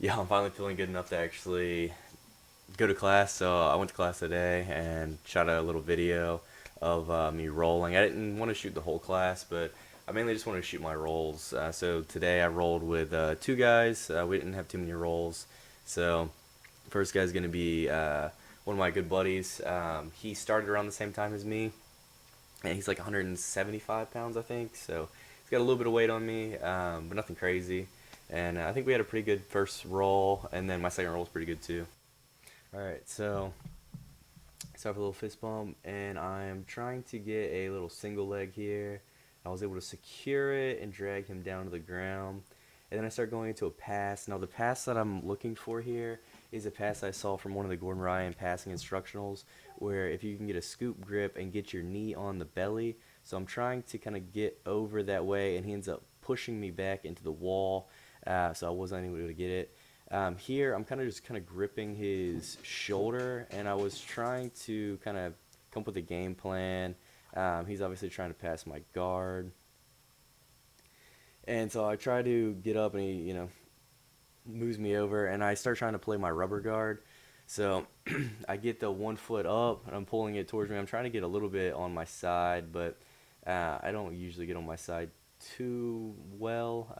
Yeah, I'm finally feeling good enough to actually go to class. So I went to class today and shot a little video of me rolling. I didn't want to shoot the whole class, but I mainly just wanted to shoot my rolls. So today I rolled with two guys. We didn't have too many rolls. So first guy's going to be one of my good buddies. He started around the same time as me, and he's like 175 pounds, I think. So he's got a little bit of weight on me, but nothing crazy. And I think we had a pretty good first roll, and then my second roll was pretty good too. All right, so start with a little fist bump, and I'm trying to get a little single leg here. I was able to secure it and drag him down to the ground. And then I start going into a pass. Now, the pass that I'm looking for here is a pass I saw from one of the Gordon Ryan passing instructionals, where if you can get a scoop grip and get your knee on the belly. So I'm trying to kind of get over that way, and he ends up pushing me back into the wall, so I wasn't able to get it. Here, I'm kind of gripping his shoulder, and I was trying to kind of come up with a game plan. He's obviously trying to pass my guard, and so I try to get up, and he moves me over, and I start trying to play my rubber guard. So I get the 1 foot up, and I'm pulling it towards me. I'm trying to get a little bit on my side, but I don't usually get on my side too well.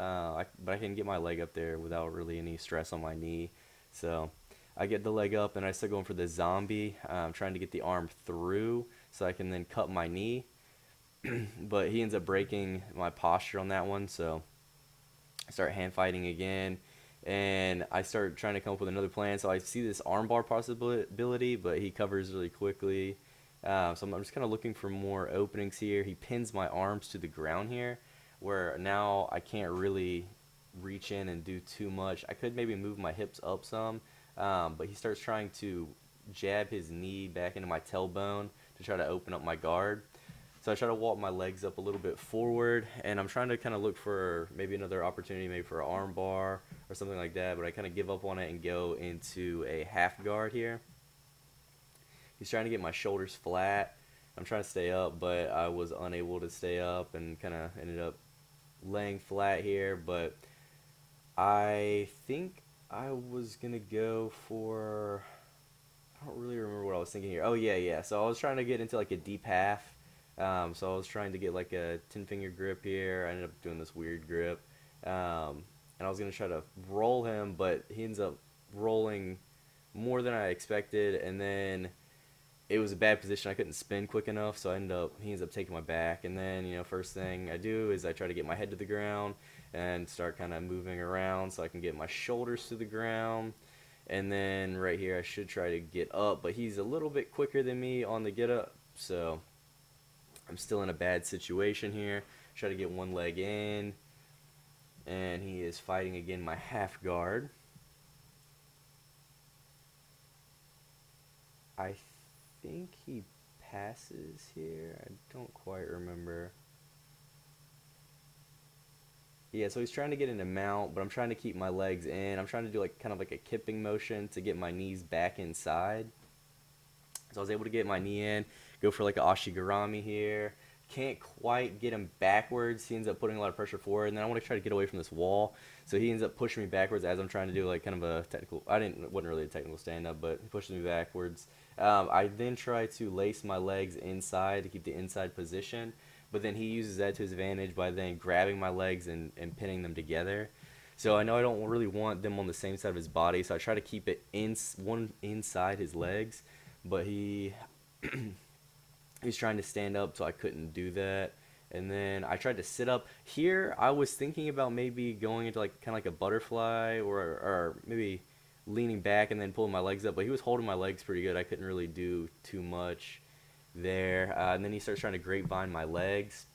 But I can get my leg up there without really any stress on my knee. So I get the leg up, and I start going for the zombie, trying to get the arm through so I can then cut my knee. But he ends up breaking my posture on that one, so I start hand fighting again, and I start trying to come up with another plan. So I see this armbar possibility, but he covers really quickly. So I'm just kind of looking for more openings here. He pins my arms to the ground here, where now I can't really reach in and do too much. I could maybe move my hips up some, but he starts trying to jab his knee back into my tailbone to try to open up my guard. So I try to walk my legs up a little bit forward, and I'm trying to kind of look for maybe another opportunity, maybe for an arm bar or something like that, but I kind of give up on it and go into a half guard here. He's trying to get my shoulders flat. I'm trying to stay up, but I was unable to stay up and kind of ended up laying flat here, but I think I was going to go for, I don't really remember what I was thinking here. Oh, yeah, yeah. So I was trying to get into like a deep half. So I was trying to get like a 10 finger grip here. I ended up doing this weird grip. And I was going to try to roll him, but he ends up rolling more than I expected. And then it was a bad position. I couldn't spin quick enough, so he ends up taking my back. And then, first thing I do is I try to get my head to the ground and start kind of moving around so I can get my shoulders to the ground. And then right here, I should try to get up, but he's a little bit quicker than me on the get up, so I'm still in a bad situation here. Try to get one leg in, and he is fighting again my half guard. I think he passes here. I don't quite remember. Yeah, so he's trying to get into mount, but I'm trying to keep my legs in. I'm trying to do like kind of like a kipping motion to get my knees back inside. So I was able to get my knee in, go for like a ashigarami here. Can't quite get him backwards. He ends up putting a lot of pressure forward, and then I want to try to get away from this wall. So he ends up pushing me backwards as I'm trying to do like kind of a technical. Wasn't really a technical stand up, but he pushes me backwards. I then try to lace my legs inside to keep the inside position, but then he uses that to his advantage by then grabbing my legs and pinning them together. So I know I don't really want them on the same side of his body, so I try to keep it one inside his legs, but he's trying to stand up, so I couldn't do that. And then I tried to sit up. Here, I was thinking about maybe going into like kind of like a butterfly, or maybe leaning back and then pulling my legs up. But he was holding my legs pretty good. I couldn't really do too much there. And then he starts trying to grapevine my legs.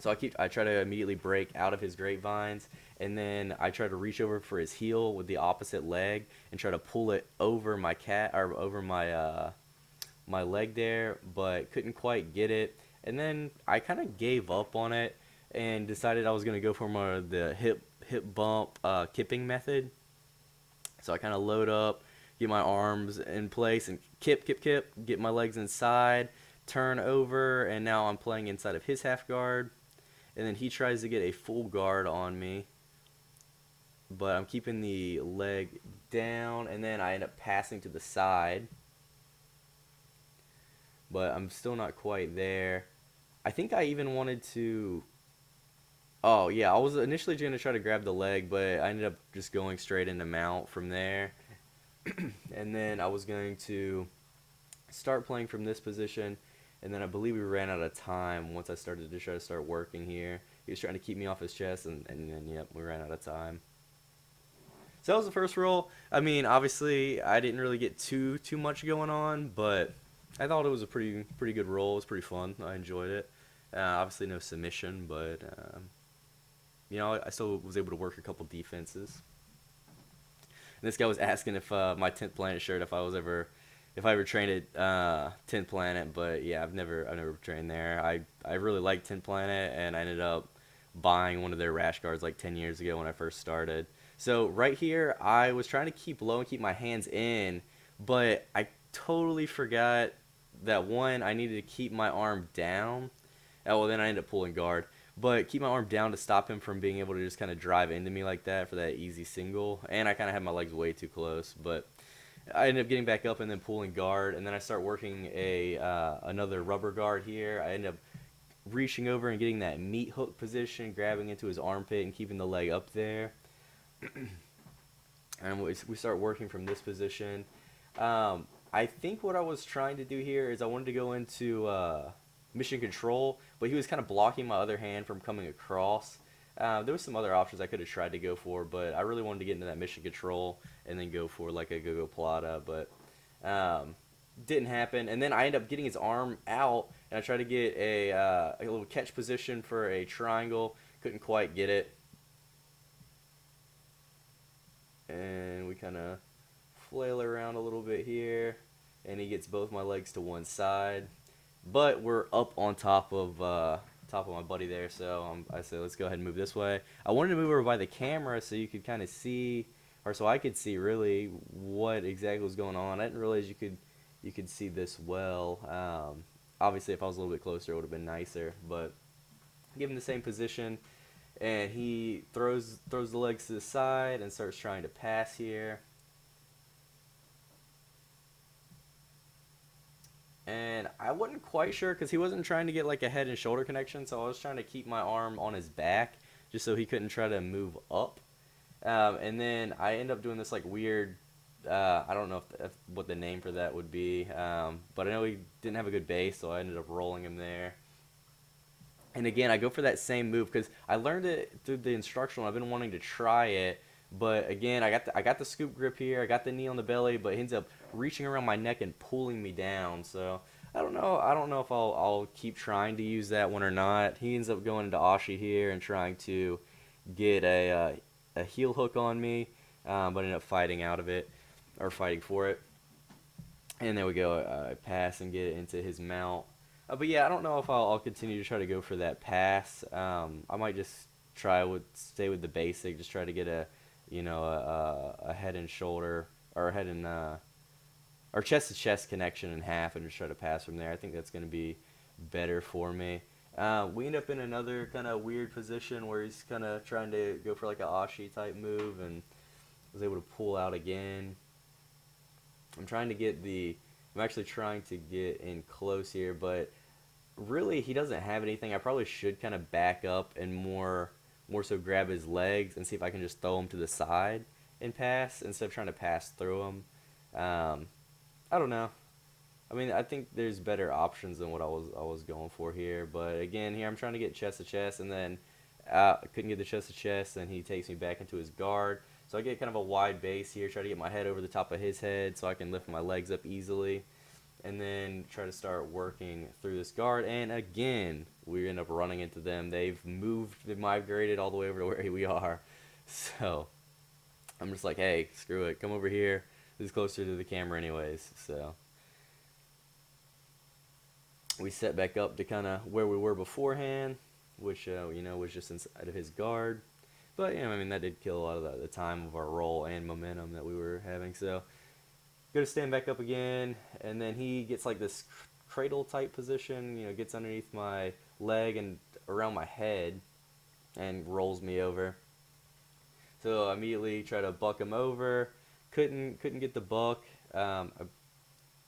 So I try to immediately break out of his grapevines, and then I try to reach over for his heel with the opposite leg and try to pull it over my cat or over my leg there, but couldn't quite get it. And then I kind of gave up on it and decided I was gonna go for more of the hip bump kipping method. So I kind of load up, get my arms in place, and kip, kip, kip, get my legs inside, turn over, and now I'm playing inside of his half guard. And then he tries to get a full guard on me. but I'm keeping the leg down, and then I end up passing to the side, but I'm still not quite there. I think I even wanted to. Oh yeah, I was initially going to try to grab the leg, but I ended up just going straight into mount from there, and then I was going to start playing from this position, and then I believe we ran out of time once I started to try to start working here. He was trying to keep me off his chest, and then yep, we ran out of time. So that was the first roll. I mean, obviously, I didn't really get too much going on, but I thought it was a pretty good roll. It was pretty fun. I enjoyed it. Obviously, no submission, but I still was able to work a couple defenses. And this guy was asking if my 10th Planet shirt, if I ever trained at 10th Planet, but yeah, I've never trained there. I really liked 10th Planet, and I ended up buying one of their rash guards like 10 years ago when I first started. So right here, I was trying to keep low and keep my hands in, but I totally forgot that one, I needed to keep my arm down. Oh, well, then I ended up pulling guard. But keep my arm down to stop him from being able to just kind of drive into me like that for that easy single. And I kind of had my legs way too close. But I ended up getting back up and then pulling guard. And then I start working another rubber guard here. I ended up reaching over and getting that meat hook position, grabbing into his armpit and keeping the leg up there. And we start working from this position. I think what I was trying to do here is I wanted to go into mission control, but he was kind of blocking my other hand from coming across. There was some other options I could have tried to go for, but I really wanted to get into that mission control and then go for like a go-go plata, but didn't happen. And then I end up getting his arm out, and I tried to get a little catch position for a triangle. Couldn't quite get it. And we kind of flail around a little bit here, and he gets both my legs to one side. But we're up on top of my buddy there, so I said let's go ahead and move this way. I wanted to move over by the camera so you could kind of see, or so I could see really what exactly was going on. I didn't realize you could see this well. Obviously, if I was a little bit closer, it would have been nicer. But give him the same position, and he throws the legs to the side and starts trying to pass here. And I wasn't quite sure because he wasn't trying to get like a head and shoulder connection, so I was trying to keep my arm on his back just so he couldn't try to move up. And then I end up doing this like weird. I don't know if what the name for that would be, but I know he didn't have a good base, so I ended up rolling him there. And again, I go for that same move because I learned it through the instructional. I've been wanting to try it, but again, I got the scoop grip here. I got the knee on the belly, but he ends up reaching around my neck and pulling me down. So I don't know. I don't know if I'll keep trying to use that one or not. He ends up going into Ashi here and trying to get a heel hook on me, but ended up fighting out of it or fighting for it. And there we go. I pass and get into his mount. But yeah, I don't know if I'll continue to try to go for that pass. I might just stay with the basic, just try to get a head and shoulder or head and or chest to chest connection in half and just try to pass from there. I think that's going to be better for me. We end up in another kind of weird position where he's kind of trying to go for like a Ashi type move and was able to pull out again. I'm actually trying to get in close here, but really he doesn't have anything. I probably should kind of back up and more so grab his legs and see if I can just throw him to the side and pass instead of trying to pass through him. I don't know. I mean, I think there's better options than what I was going for here. But again, here I'm trying to get chest to chest, and then I couldn't get the chest to chest, and he takes me back into his guard. So I get kind of a wide base here, try to get my head over the top of his head so I can lift my legs up easily. And then try to start working through this guard. And again, we end up running into them. They've migrated all the way over to where we are. So I'm just like, hey, screw it. Come over here. This is closer to the camera anyways. So we set back up to kind of where we were beforehand, which, was just inside of his guard. But, I mean, that did kill a lot of the time of our roll and momentum that we were having. So go to stand back up again, and then he gets like this cradle type position, gets underneath my leg and around my head and rolls me over. So I immediately try to buck him over. Couldn't get the buck. I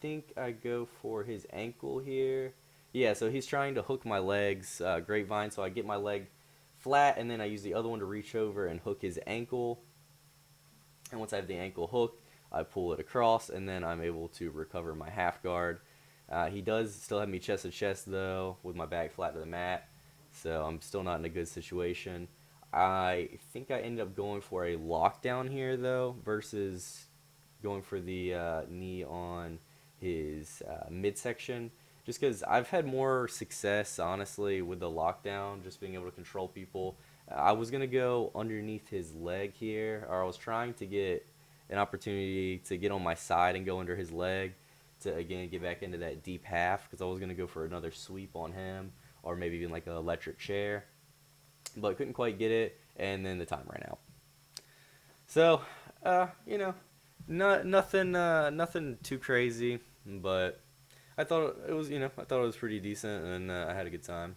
think I go for his ankle here. Yeah, so he's trying to hook my legs, grapevine. So I get my leg flat, and then I use the other one to reach over and hook his ankle. And once I have the ankle hooked, I pull it across, and then I'm able to recover my half guard. He does still have me chest to chest though, with my back flat to the mat, so I'm still not in a good situation. I think I ended up going for a lockdown here though, versus going for the knee on his midsection. Just because I've had more success, honestly, with the lockdown, just being able to control people. I was going to go underneath his leg here, or I was trying to get an opportunity to get on my side and go under his leg to, again, get back into that deep half, because I was going to go for another sweep on him, or maybe even like an electric chair, but couldn't quite get it, and then the time ran out. So, you know, nothing too crazy, but I thought it was, I thought it was pretty decent, and I had a good time.